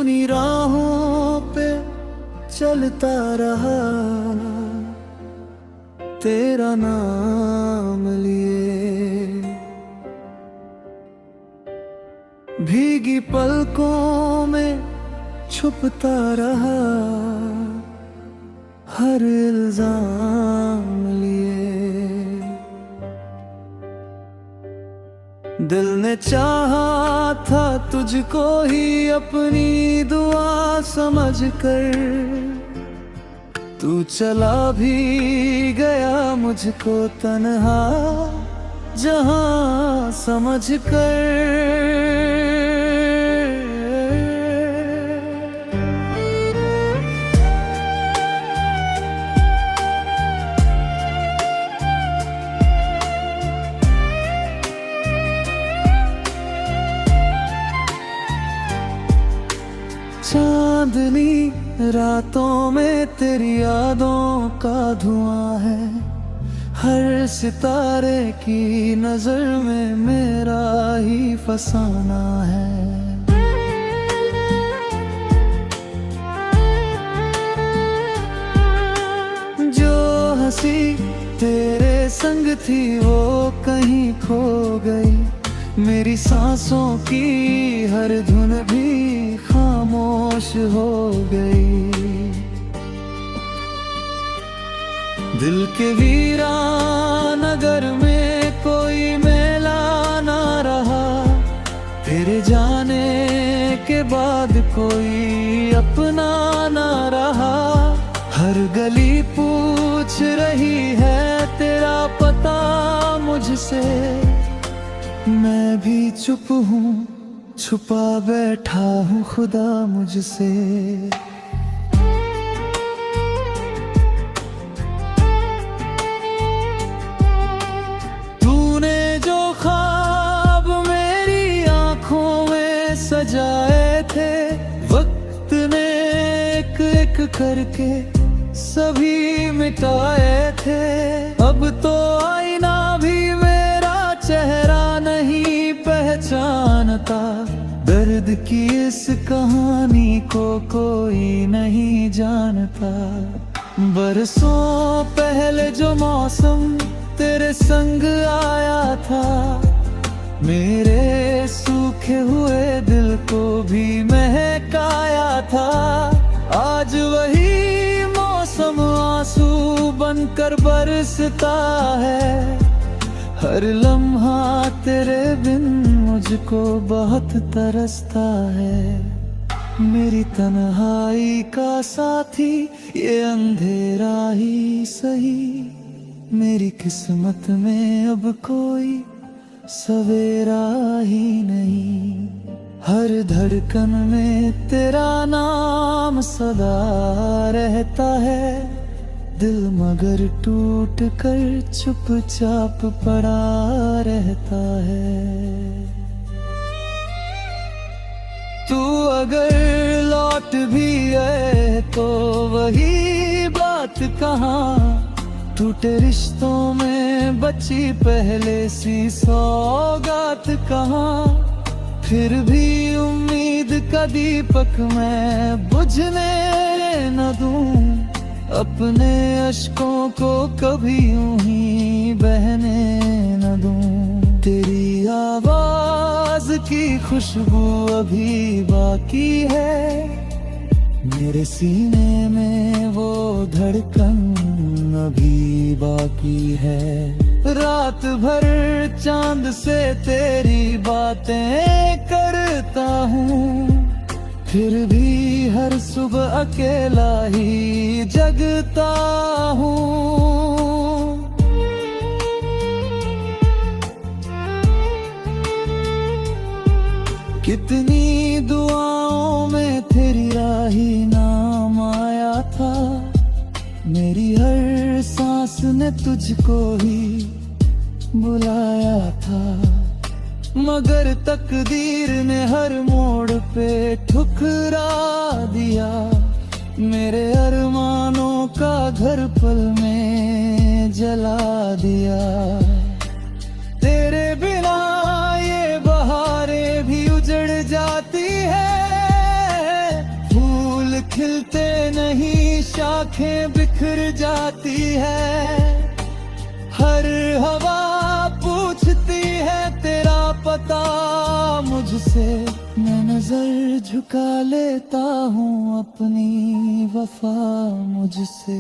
उन्हीं राहों पे चलता रहा, तेरा नाम लिए। भीगी पलकों में छुपता रहा, हर इल्जाम लिए। दिल ने चाहा था तुझको ही अपनी दुआ समझकर, तू चला भी गया मुझको तन्हा जहां समझकर। चांदनी रातों में तेरी यादों का धुआं है, हर सितारे की नजर में मेरा ही फसाना है। जो हंसी तेरे संग थी वो कहीं खो गई, मेरी सांसों की हर धुन भी खामोश हो गई। दिल के वीरान नगर में कोई मेला ना रहा, तेरे जाने के बाद कोई अपना ना रहा। हर गली पूछ रही है तेरा पता मुझसे, मैं भी चुप हूँ, छुपा बैठा हूँ खुदा मुझसे। तूने जो ख्वाब मेरी आंखों में सजाए थे, वक्त ने एक एक करके सभी मिटाए थे। अब तो आईना भी मेरा चेहरा नहीं पहचानता, दर्द की इस कहानी को कोई नहीं जानता। बरसों पहले जो मौसम तेरे संग आया था, मेरे सूखे हुए दिल को भी महकाया था। आज वही मौसम आंसू बनकर बरसता है, हर लम्हा तेरे बिन मुझको बहुत तरसता है। मेरी तन्हाई का साथी ये अंधेरा ही सही, मेरी किस्मत में अब कोई सवेरा ही नहीं। हर धड़कन में तेरा नाम सदा रहता है, दिल मगर टूट कर चुपचाप पड़ा रहता है। तू अगर लौट भी आए तो वही बात कहाँ, टूटे रिश्तों में बची पहले सी सौगात कहाँ। फिर भी उम्मीद का दीपक मैं बुझने न दूं, अपने अश्कों को कभी यूं ही बहने न दूं। तेरी आवाज की खुशबू अभी बाकी है, मेरे सीने में वो धड़कन अभी बाकी है। रात भर चांद से तेरी बातें करता हूँ, फिर भी हर सुबह अकेला ही जगता हूँ। कितनी दुआओं में तेरी राही नाम आया था, मेरी हर सांस ने तुझको ही बुलाया था। मगर तकदीर ने हर मोड़ पे ठुकरा दिया, मेरे अरमानों का घर पल में जला दिया। तेरे बिना ये बहारें भी उजड़ जाती है, आंखें बिखर जाती है, हर हवा पूछती है तेरा पता मुझसे। मैं नजर झुका लेता हूँ अपनी वफा मुझसे।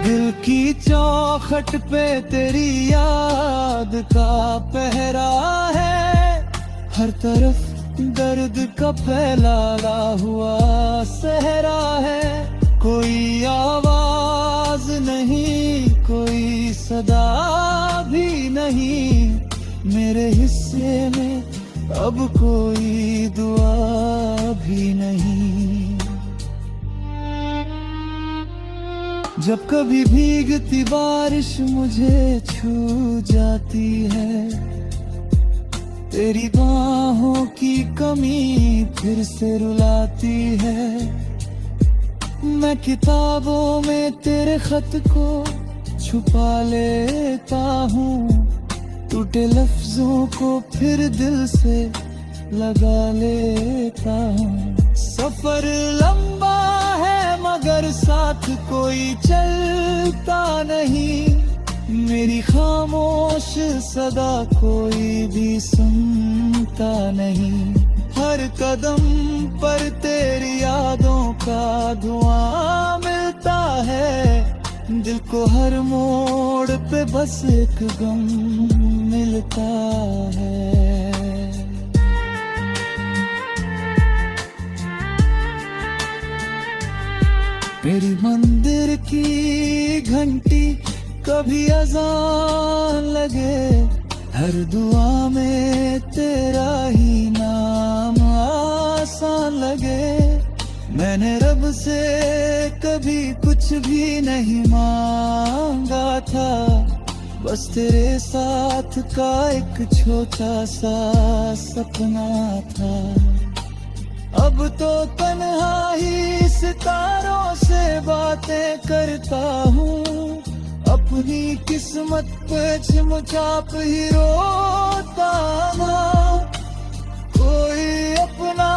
दिल की चौखट पे तेरी याद का पहरा है, हर तरफ दर्द का फैला हुआ सहरा है। कोई आवाज नहीं, कोई सदा भी नहीं, मेरे हिस्से में अब कोई दुआ भी नहीं। जब कभी भीगती बारिश मुझे छू जाती है, तेरी बाहों की कमी फिर से रुलाती है। मैं किताबों में तेरे खत को छुपा लेता हूँ, टूटे लफ्जों को फिर दिल से लगा लेता हूँ। सफर लंबा है मगर साथ कोई चलता नहीं, मेरी खामोश सदा कोई भी सुनता नहीं। हर कदम पर तेरी यादों का धुआं मिलता है, दिल को हर मोड़ पे बस एक गम मिलता है। मेरी मंदिर की घंटी कभी अज़ान लगे, हर दुआ में तेरा ही नाम आसान लगे। मैंने रब से कभी कुछ भी नहीं मांगा था, बस तेरे साथ का एक छोटा सा सपना था। अब तो तन्हा ही सितारों से बातें करता हूँ, अपनी किस्मत पे चुपचाप ही रोता ना कोई अपना।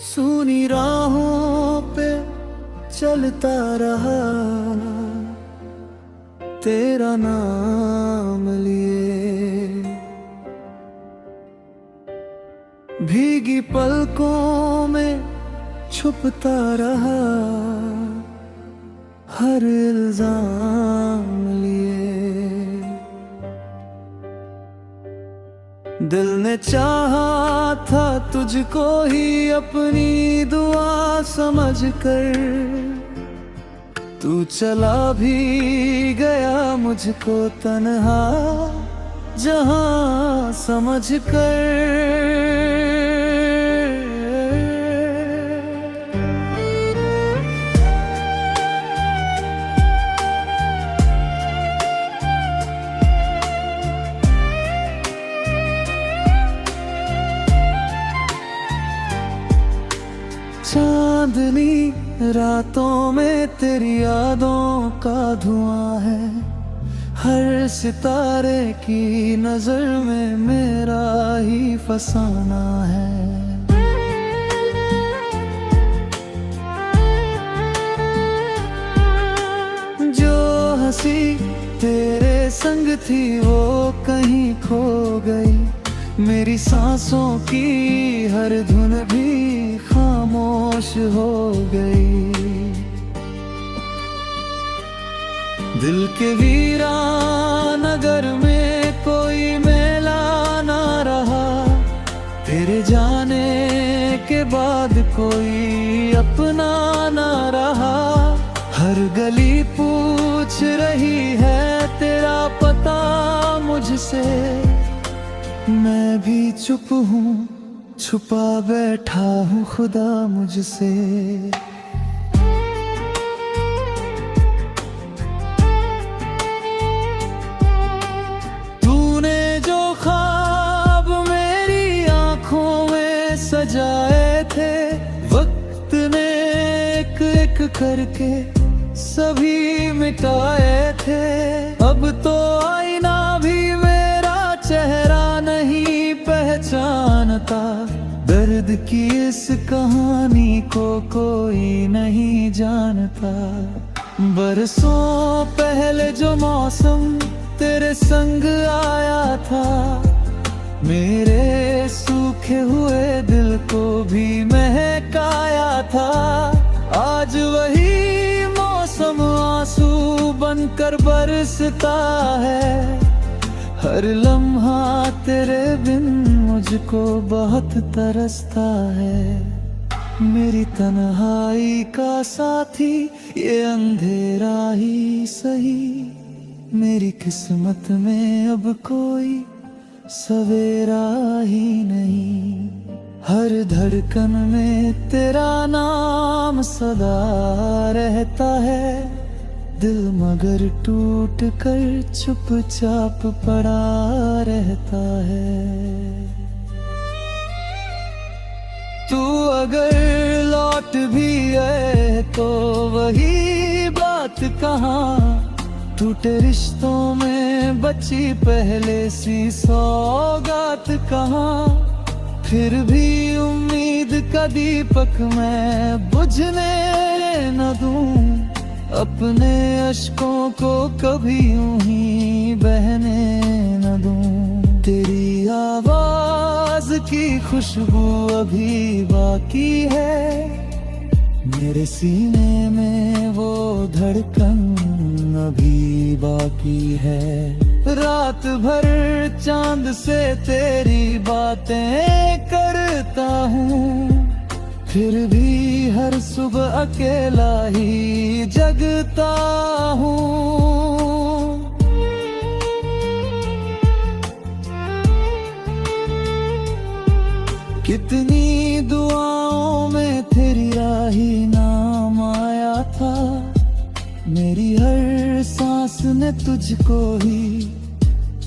सूनी राहों पे चलता रहा, तेरा नाम लिए। भीगी पलकों में छुपता रहा, हर इल्जाम लिए। दिल ने चाहा था तुझको ही अपनी दुआ समझकर, तू चला भी गया मुझको तन्हा जहां समझकर। चांदनी रातों में तेरी यादों का धुआं है, हर सितारे की नजर में मेरा ही फसाना है। जो हंसी तेरे संग थी वो कहीं खो गई, मेरी सांसों की हर धुन भी खामोश हो गई। दिल के वीरान नगर में कोई मेला ना रहा, तेरे जाने के बाद कोई अपना ना रहा। हर गली पूछ रही है तेरा पता मुझसे, मैं भी चुप हूँ, छुपा बैठा हूँ खुदा मुझसे। करके सभी मिटाए थे। अब तो आईना भी मेरा चेहरा नहीं पहचानता। दर्द की इस कहानी को कोई नहीं जानता। बरसों पहले जो मौसम तेरे संग आया था, मेरे सूखे हुए दिल को भी महकाया था। आज वही मौसम आंसू बनकर बरसता है। हर लम्हा तेरे बिन मुझको बहुत तरसता है। मेरी तन्हाई का साथी ये अंधेरा ही सही। मेरी किस्मत में अब कोई सवेरा ही नहीं। हर धड़कन में तेरा नाम सदा रहता है। दिल मगर टूट कर चुपचाप पड़ा रहता है। तू अगर लौट भी आए तो वही बात कहाँ। टूटे रिश्तों में बची पहले सी सौगात कहाँ। फिर भी उम्मीद का दीपक मैं बुझने न दूं। अपने अश्कों को कभी यूं ही बहने न दूं। तेरी आवाज की खुशबू अभी बाकी है। मेरे सीने में वो धड़कन अभी बाकी है। रात भर चांद से तेरी बातें करता हूँ। फिर भी हर सुबह अकेला ही जगता हूँ। कितनी दुआओं में तेरी राही नाम आया था। मेरी हर सांस ने तुझको ही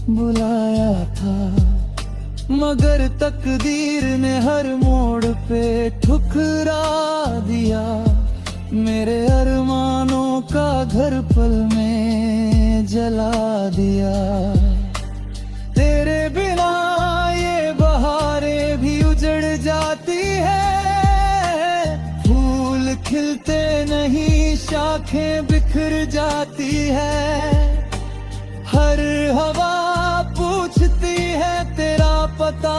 बुलाया था। मगर तकदीर ने हर मोड़ पे ठुकरा दिया। मेरे अरमानों का घर पल में जला दिया। तेरे बिना ये बहारें भी उजड़ जाती है। फूल खिलते नहीं, शाखें बिखर जाती है। हर हवा पूछती है तेरा पता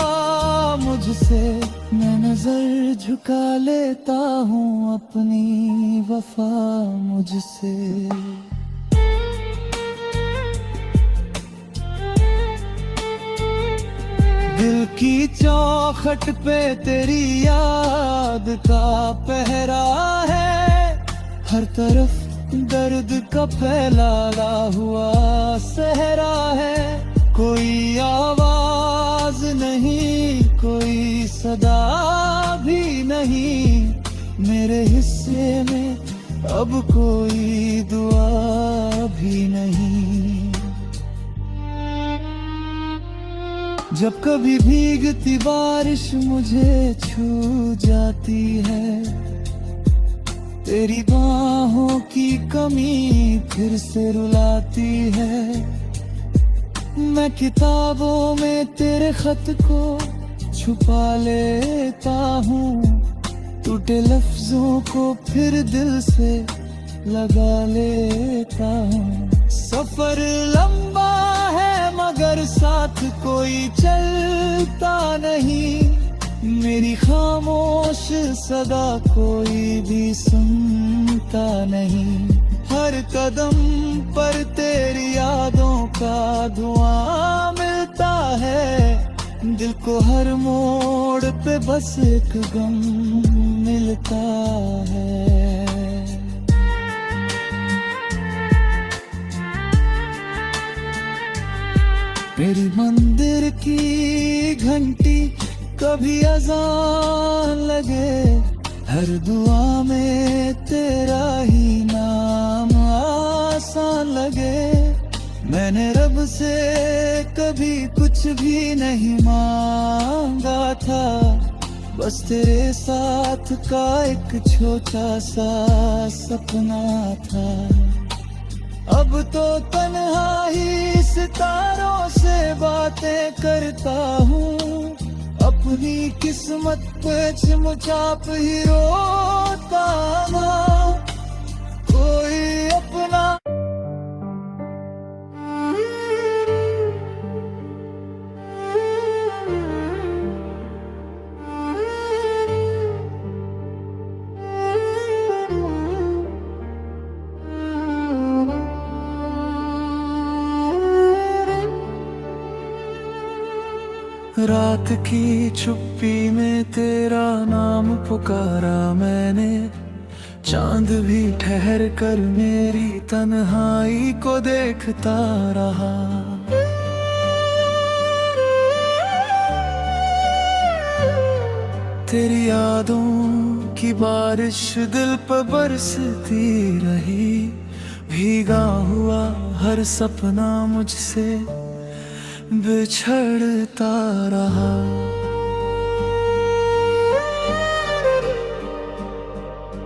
मुझसे। मैं नजर झुका लेता हूँ अपनी वफा मुझसे। दिल की चौखट पे तेरी याद का पहरा है। हर तरफ दर्द का फैला हुआ सहरा है। कोई आवाज नहीं, कोई सदा भी नहीं। मेरे हिस्से में अब कोई दुआ भी नहीं। जब कभी भीगती बारिश मुझे छू जाती है। तेरी बाहों की कमी फिर से रुलाती है। मैं किताबों में तेरे खत को छुपा लेता हूँ। टूटे लफ्जों को फिर दिल से लगा लेता हूँ। सफर लंबा है मगर साथ कोई चलता नहीं। मेरी खामोश सदा कोई भी सुनता नहीं। हर कदम पर तेरी यादों का धुआं मिलता है। दिल को हर मोड़ पे बस एक गम मिलता है। मेरी मंदिर की घंटी कभी अज़ान लगे। हर दुआ में तेरा ही नाम आसान लगे। मैंने रब से कभी कुछ भी नहीं मांगा था। बस तेरे साथ का एक छोटा सा सपना था। अब तो तन्हा ही सितारों से बातें करता हूँ, अपनी किस्मत पे चुपचाप ही रोता ना। कोई अपना रात की चुप्पी में तेरा नाम पुकारा मैंने, चांद भी ठहर कर मेरी तन्हाई को देखता रहा। तेरी यादों की बारिश दिल पर बरसती रही, भीगा हुआ हर सपना मुझसे बिछड़ता रहा।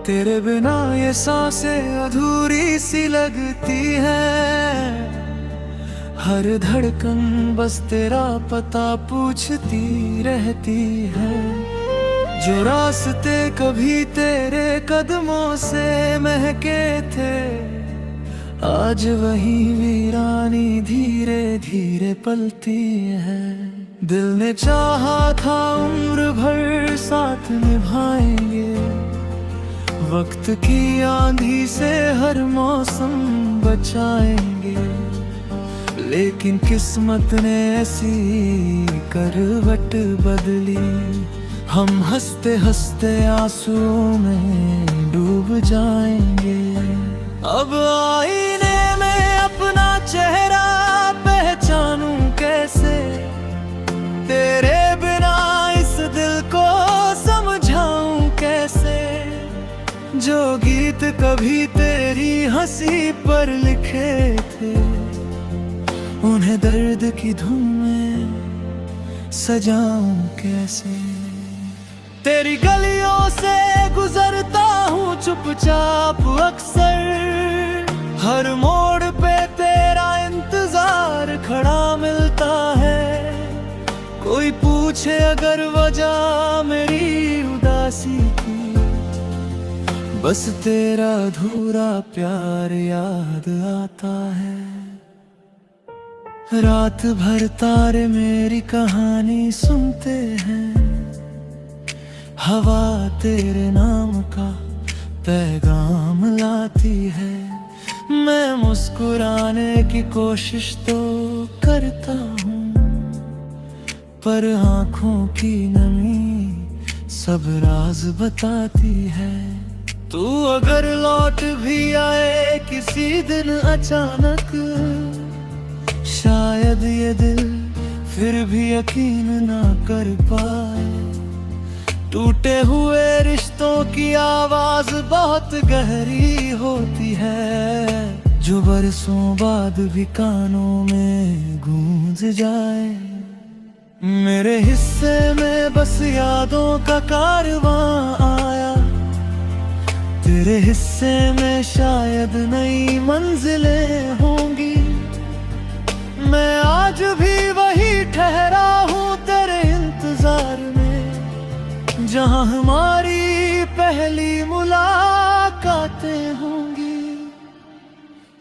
तेरे बिना ये सांसें अधूरी सी लगती हैं, हर धड़कन बस तेरा पता पूछती रहती है। जो रास्ते कभी तेरे कदमों से महके थे, आज वही वीरानी धीरे धीरे पलती है। दिल ने चाहा था उम्र भर साथ निभाएंगे, वक्त की आंधी से हर मौसम बचाएंगे, लेकिन किस्मत ने ऐसी करवट बदली, हम हंसते हंसते आंसुओं में डूब जाएंगे। अब आईने में अपना चेहरा पहचानूं कैसे, तेरे बिना इस दिल को समझाऊं कैसे। जो गीत कभी तेरी हंसी पर लिखे थे, उन्हें दर्द की धुन में सजाऊं कैसे। तेरी गलियों से गुजरता हूँ चुपचाप अक्सर, हर मोड़ पे तेरा इंतजार खड़ा मिलता है। कोई पूछे अगर वजह मेरी उदासी की, बस तेरा अधूरा प्यार याद आता है। रात भर तारे मेरी कहानी सुनते हैं, हवा तेरे नाम का पैगाम लाती है। मैं मुस्कुराने की कोशिश तो करता हूँ, पर आँखों की नमी सब राज बताती है। तू अगर लौट भी आए किसी दिन अचानक, शायद ये दिल फिर भी यकीन ना कर पाए। टूटे हुए रिश्तों की आवाज बहुत गहरी होती है, जो बरसों बाद भी कानों में गूंज जाए। मेरे हिस्से में बस यादों का कारवां आया, तेरे हिस्से में शायद नई मंजिलें होंगी। मैं आज भी वही ठहरा हूँ तेरे इंतजार में, जहाँ हमारी पहली मुलाकातें होंगी।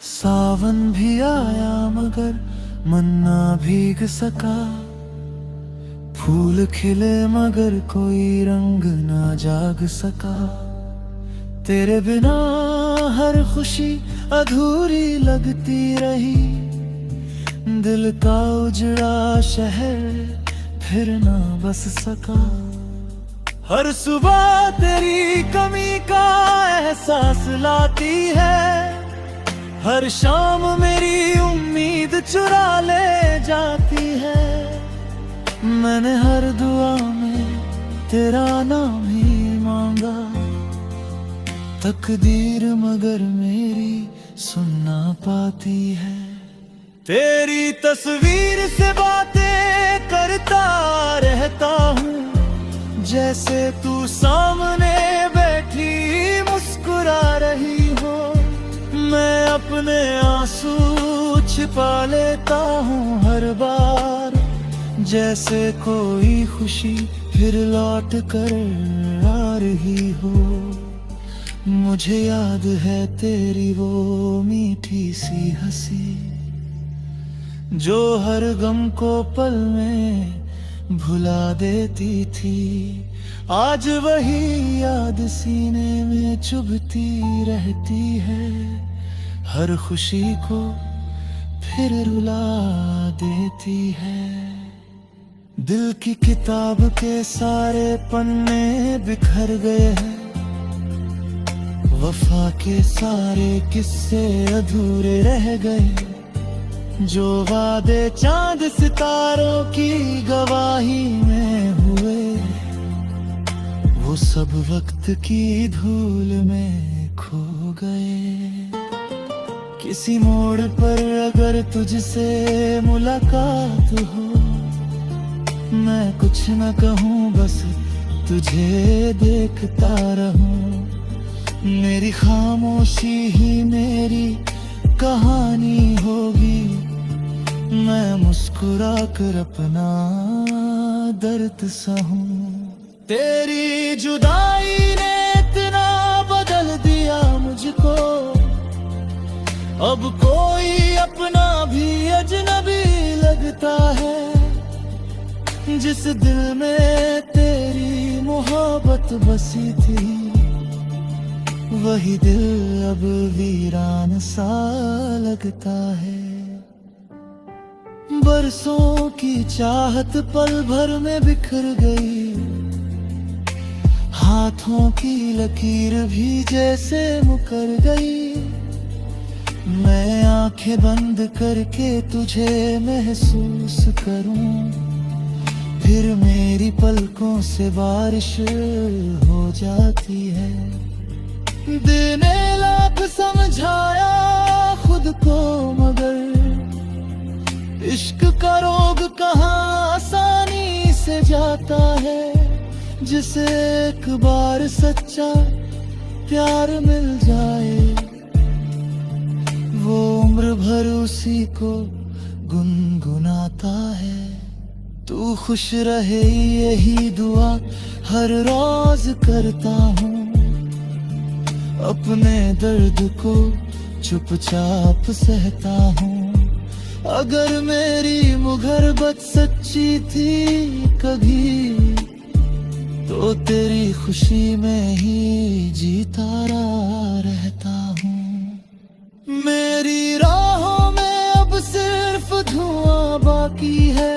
सावन भी आया मगर मन ना भीग सका, फूल खिले मगर कोई रंग ना जाग सका। तेरे बिना हर खुशी अधूरी लगती रही, दिल का उजड़ा शहर फिर ना बस सका। हर सुबह तेरी कमी का एहसास लाती है, हर शाम मेरी उम्मीद चुरा ले जाती है। मैंने हर दुआ में तेरा नाम ही मांगा, तकदीर मगर मेरी सुनना पाती है। तेरी तस्वीर से बातें करता रहता हूँ, जैसे तू सामने बैठी मुस्कुरा रही हो। मैं अपने आंसू छिपा लेता हूँ हर बार, जैसे कोई खुशी फिर लौट कर आ रही हो। मुझे याद है तेरी वो मीठी सी हंसी, जो हर गम को पल में भुला देती थी। आज वही याद सीने में चुभती रहती है, हर खुशी को फिर रुला देती है। दिल की किताब के सारे पन्ने बिखर गए हैं, वफा के सारे किस्से अधूरे रह गए। जो वादे चांद सितारों की गवाही में हुए, वो सब वक्त की धूल में खो गए। किसी मोड़ पर अगर तुझसे मुलाकात हो, मैं कुछ न कहूँ बस तुझे देखता रहूं। मेरी खामोशी ही मेरी कहानी होगी, मैं मुस्कुरा कर अपना दर्द सहूं। तेरी जुदाई ने इतना बदल दिया मुझको, अब कोई अपना भी अजनबी लगता है। जिस दिल में तेरी मोहब्बत बसी थी, वही दिल अब वीरान सा लगता है। बरसों की चाहत पल भर में बिखर गई, हाथों की लकीर भी जैसे मुकर गई। मैं आंखें बंद करके तुझे महसूस करूं, फिर मेरी पलकों से बारिश हो जाती है। देने लाख समझाया खुद को, मगर इश्क का रोग कहाँ आसानी से जाता है। जिसे एक बार सच्चा प्यार मिल जाए, वो उम्र भर उसी को गुनगुनाता है। तू खुश रहे यही दुआ हर रोज करता हूँ, अपने दर्द को चुपचाप सहता हूँ। अगर मेरी मुहब्बत सच्ची थी कभी, तो तेरी खुशी में ही जीता रहता हूँ। मेरी राहों में अब सिर्फ धुआं बाकी है,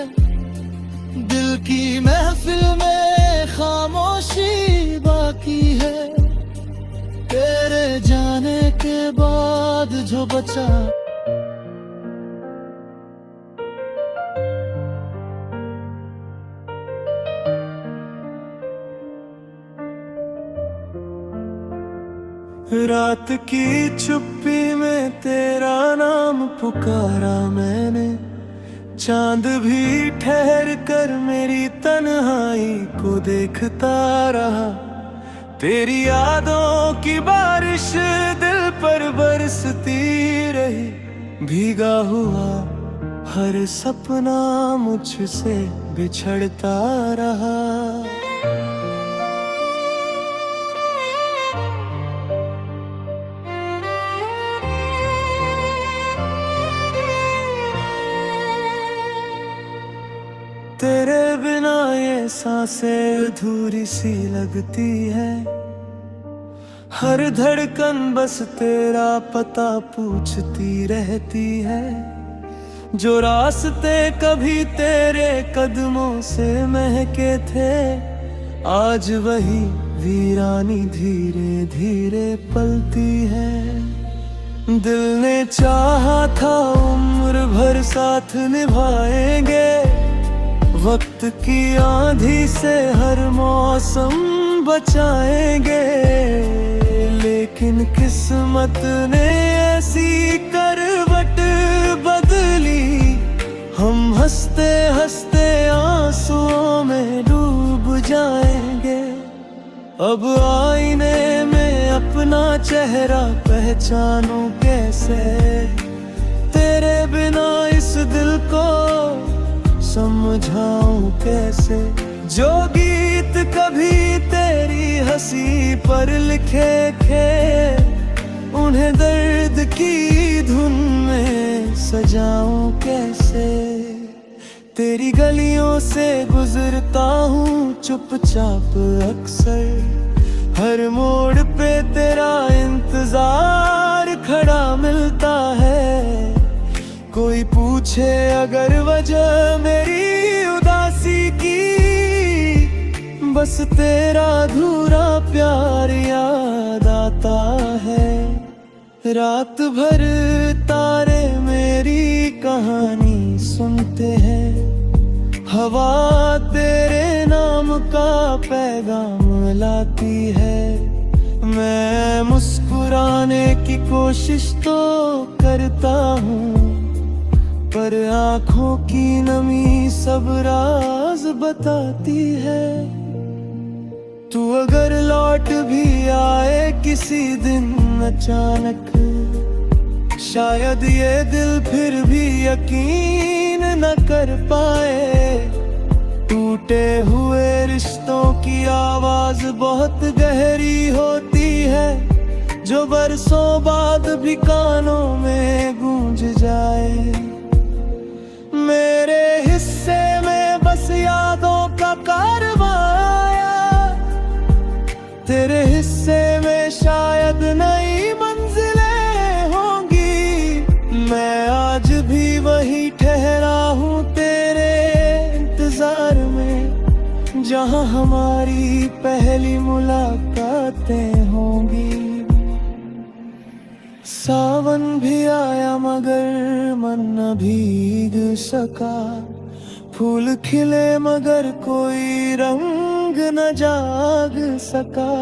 दिल की महफिल में खामोशी बाकी है। तेरे जाने के बाद जो बचा, रात की चुप्पी में तेरा नाम पुकारा मैंने। चांद भी ठहर कर मेरी तन्हाई को देखता रहा। तेरी यादों की बारिश दिल पर बरसती रही, भीगा हुआ हर सपना मुझसे बिछड़ता रहा। तेरे बिना ये सांसें अधूरी सी लगती है, हर धड़कन बस तेरा पता पूछती रहती है। जो रास्ते कभी तेरे कदमों से महके थे, आज वही वीरानी धीरे धीरे पलती है। दिल ने चाहा था उम्र भर साथ निभाएंगे, वक्त की आंधी से हर मौसम बचाएंगे। लेकिन किस्मत ने ऐसी करवट बदली, हम हंसते हंसते आंसुओं में डूब जाएंगे। अब आईने में अपना चेहरा पहचानूं कैसे, तेरे बिना इस दिल को समझाऊं कैसे। जो गीत कभी तेरी हंसी पर लिखे थे, उन्हें दर्द की धुन में सजाऊं कैसे। तेरी गलियों से गुजरता हूँ चुपचाप अक्सर, हर मोड़ पे तेरा इंतजार खड़ा मिलता है। कोई पूछे अगर वजह मेरी उदासी की, बस तेरा अधूरा प्यार याद आता है। रात भर तारे मेरी कहानी सुनते हैं, हवा तेरे नाम का पैगाम लाती है। मैं मुस्कुराने की कोशिश तो करता हूँ, पर आँखों की नमी सब राज बताती है। तू अगर लौट भी आए किसी दिन अचानक, शायद ये दिल फिर भी यकीन न कर पाए। टूटे हुए रिश्तों की आवाज बहुत गहरी होती है, जो बरसों बाद भी कानों में गूंज जाए। मेरे हिस्से में बस यादों का कारवां आया, तेरे हिस्से में शायद नई मंजिलें होंगी। मैं आज भी वही ठहरा हूँ तेरे इंतजार में, जहाँ हमारी पहली मुलाकातें होंगी। सावन भी आया मगर मन न भीग सका, फूल खिले मगर कोई रंग न जाग सका।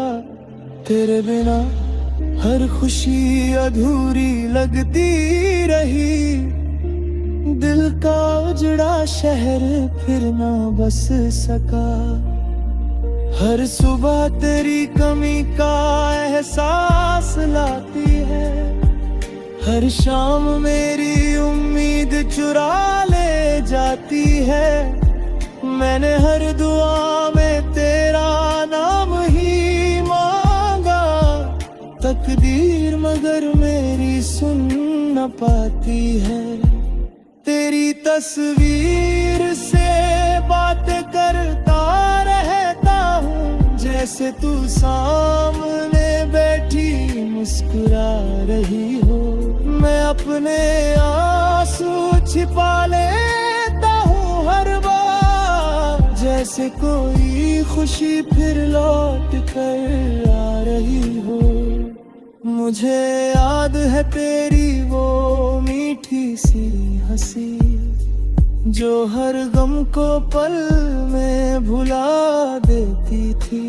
तेरे बिना हर खुशी अधूरी लगती रही, दिल का उजड़ा शहर फिर न बस सका। हर सुबह तेरी कमी का एहसास लाती है, हर शाम मेरी उम्मीद चुरा ले जाती है। मैंने हर दुआ में तेरा नाम ही मांगा, तकदीर मगर मेरी सुन न पाती है। तेरी तस्वीर से बातें करता रहता हूँ, जैसे तू सामने बैठी मुस्कुरा रही हो। मैं अपने आंसू छिपा लेता हूँ हर बार, जैसे कोई खुशी फिर लौट कर आ रही हो। मुझे याद है तेरी वो मीठी सी हंसी, जो हर गम को पल में भुला देती थी।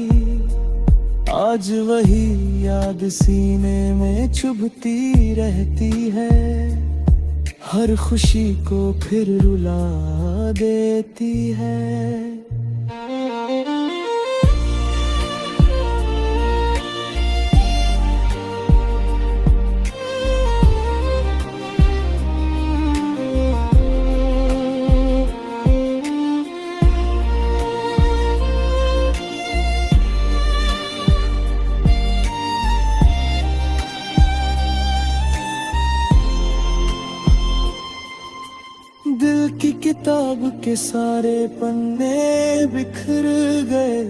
आज वही याद सीने में चुभती रहती है, हर खुशी को फिर रुला देती है। दिल की किताब के सारे पन्ने बिखर गए,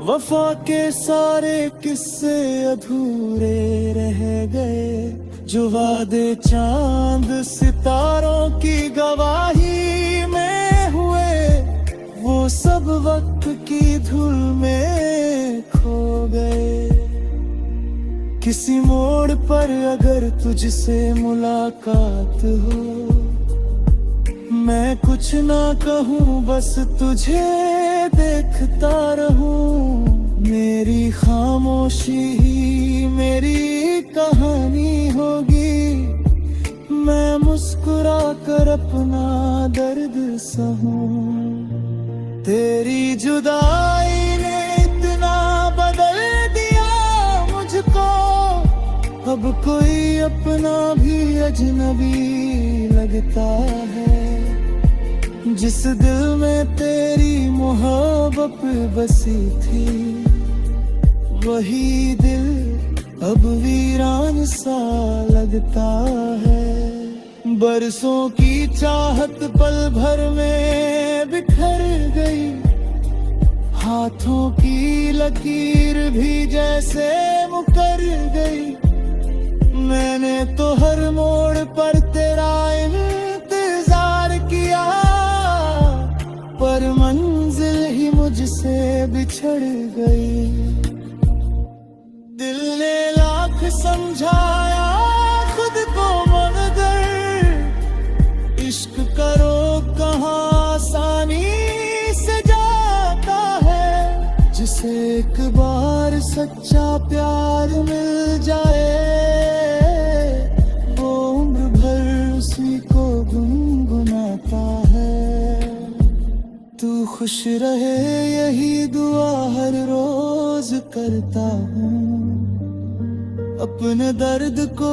वफा के सारे किस्से अधूरे रह गए। जो वादे चांद सितारों की गवाही में हुए, वो सब वक्त की धूल में खो गए। किसी मोड़ पर अगर तुझसे मुलाकात हो, मैं कुछ ना कहूँ बस तुझे देखता रहूं। मेरी खामोशी ही मेरी कहानी होगी, मैं मुस्कुरा कर अपना दर्द सहूं। तेरी जुदाई ने इतना कोई अपना भी अजनबी लगता है। जिस दिल में तेरी मोहब्बत बसी थी, वही दिल अब वीरान सा लगता है। बरसों की चाहत पल भर में बिखर गई, हाथों की लकीर भी जैसे मुकर गई। मैंने तो हर मोड़ पर तेरा इंतजार किया, पर मंजिल ही मुझसे बिछड़ गई। दिल ने लाख समझाया खुद को, मगर इश्क करो कहाँ आसानी से जाता है। जिसे एक बार सच्चा प्यार मिल जाए, वो उम्र भर उसी को गुनगुनाता है। तू खुश रहे यही दुआ हर रोज करता हूँ, अपने दर्द को